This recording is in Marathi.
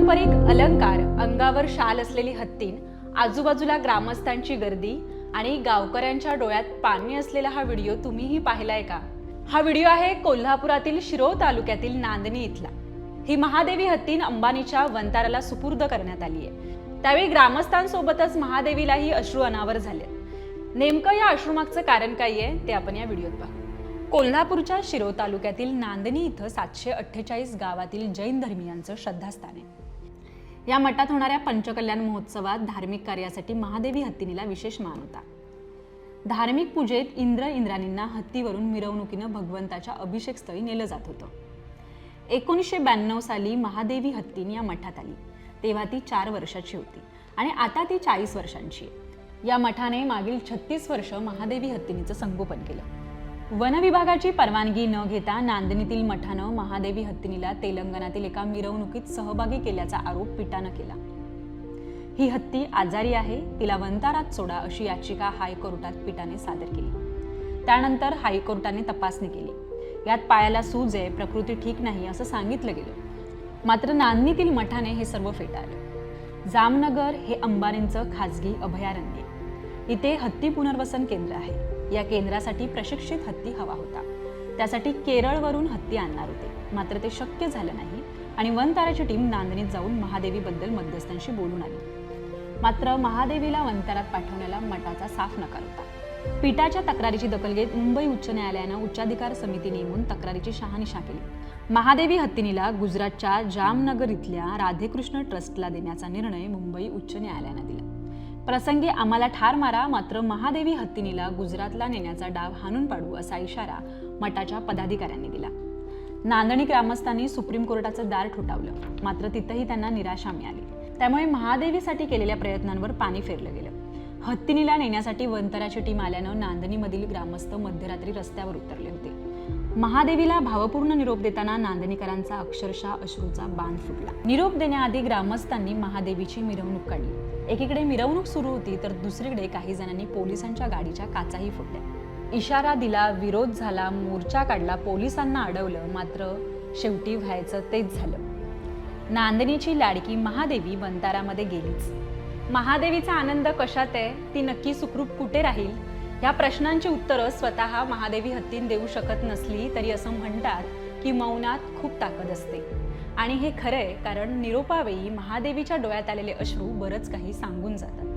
पारंपरिक अलंकार, अंगावर शाल असलेली हत्तीन, आजूबाजूला ग्रामस्थांची गर्दी आणि गावकऱ्यांच्या डोळ्यात पाणी असलेला हा व्हिडिओ तुम्हीही पाहिलाय का? हा व्हिडिओ आहे कोल्हापुरातील शिरोळ तालुक्यातील नांदणी इथला। ही महादेवी हत्तीन अंबानीच्या वंताराला सुपूर्द करण्यात आली आहे। त्यावेळी ग्रामस्थांसोबतच महादेवीलाही अश्रू अनावर झाले। नेमकं या अश्रूमागचं कारण काय आहे ते आपण या व्हिडिओत पाहू। कोल्हापूरच्या शिरोळ तालुक्यातील नांदणी इथं 748 गावातील जैन धर्मीयांचं श्रद्धास्थान आहे। या मठात होणाऱ्या पंचकल्याण महोत्सवात धार्मिक कार्यासाठी महादेवी हत्तीनीला विशेष मान होता। धार्मिक पूजेत इंद्राणींना हत्तीवरून मिरवणुकीनं भगवंताच्या अभिषेक स्थळी नेलं जात होतं। 1992 साली महादेवी हत्तीन या मठात आली, तेव्हा ती 4 वर्षाची होती आणि आता ती 40 वर्षांची आहे। या मठाने मागील 36 वर्ष महादेवी हत्तीनीचं संगोपन केलं। वन विभागाची परवानगी न घेता नांदणीतील मठानं महादेवी हत्तीनीला तेलंगणातील एका मिरवणुकीत सहभागी केल्याचा आरोप पीठानं केला। ही हत्ती आजारी आहे, तिला वंतारात सोडा अशी याचिका हायकोर्टात पीठाने सादर केली। त्यानंतर हायकोर्टाने तपासणी केली। यात पायाला सूज आहे, प्रकृती ठीक नाही असं सांगितलं गेलं। मात्र नांदणीतील मठाने हे सर्व फेटाळलं। जामनगर हे अंबानींचं खासगी अभयारण्य आहे। इथे हत्ती पुनर्वसन केंद्र आहे। या केंद्रासाठी प्रशिक्षित हत्ती हवा होता। त्यासाठी केरळवरून हत्ती आणणार होते, मात्र ते शक्य झालं नाही आणि वनताराची टीम नांदणीत जाऊन महादेवीबद्दल मध्यस्थांशी बोलून आली। मात्र महादेवीला वनतारात पाठवण्याला मठाचा साफ नकार होता। पीठाच्या तक्रारीची दखल घेत मुंबई उच्च न्यायालयानं उच्चाधिकार समिती नेमून तक्रारीची शहानिशा केली। महादेवी हत्तीनीला गुजरातच्या जामनगर इथल्या राधेकृष्ण ट्रस्टला देण्याचा निर्णय मुंबई उच्च न्यायालयानं दिला। प्रसंगी आम्हाला ठार मारा, मात्र महादेवी हत्तीनीला गुजरातला नेण्याचा डाव हाणून पाडू असा इशारा मठाच्या पदाधिकाऱ्यांनी दिला। नांदणी ग्रामस्थांनी सुप्रीम कोर्टाचं दार ठोठावलं, मात्र तिथंही त्यांना निराशा मिळाली। त्यामुळे महादेवीसाठी केलेल्या प्रयत्नांवर पाणी फेरलं गेलं। हत्तीनीला नेण्यासाठी वनतराची टीम आल्यानं नांदणीमधील ग्रामस्थ मध्यरात्री रस्त्यावर उतरले होते। महादेवीला भावपूर्ण निरोप देताना नांदणीकरांचा अक्षरशः अश्रूचा बांध फुटला। निरोप देण्याआधी ग्रामस्थांनी महादेवीची मिरवणूक काढली। एकीकडे मिरवणूक सुरू होती तर दुसरीकडे काही जणांनी पोलिसांच्या गाडीच्या काचाही फोडल्या। इशारा दिला, विरोध झाला, मोर्चा काढला, पोलिसांना अडवलं, मात्र शेवटी व्हायचं तेच झालं। नांदणीची लाडकी महादेवी वंतारामध्ये गेलीच। महादेवीचा आनंद कशात आहे, ती नक्की सुखरूप कुठे राहील, या प्रश्नांची उत्तरं स्वतः महादेवी हत्तीन देऊ शकत नसली तरी असं म्हणतात की मौनात खूप ताकद असते। आणि हे खरंय, कारण निरोपावेळी महादेवीच्या डोळ्यात आलेले अश्रू बरंच काही सांगून जातात।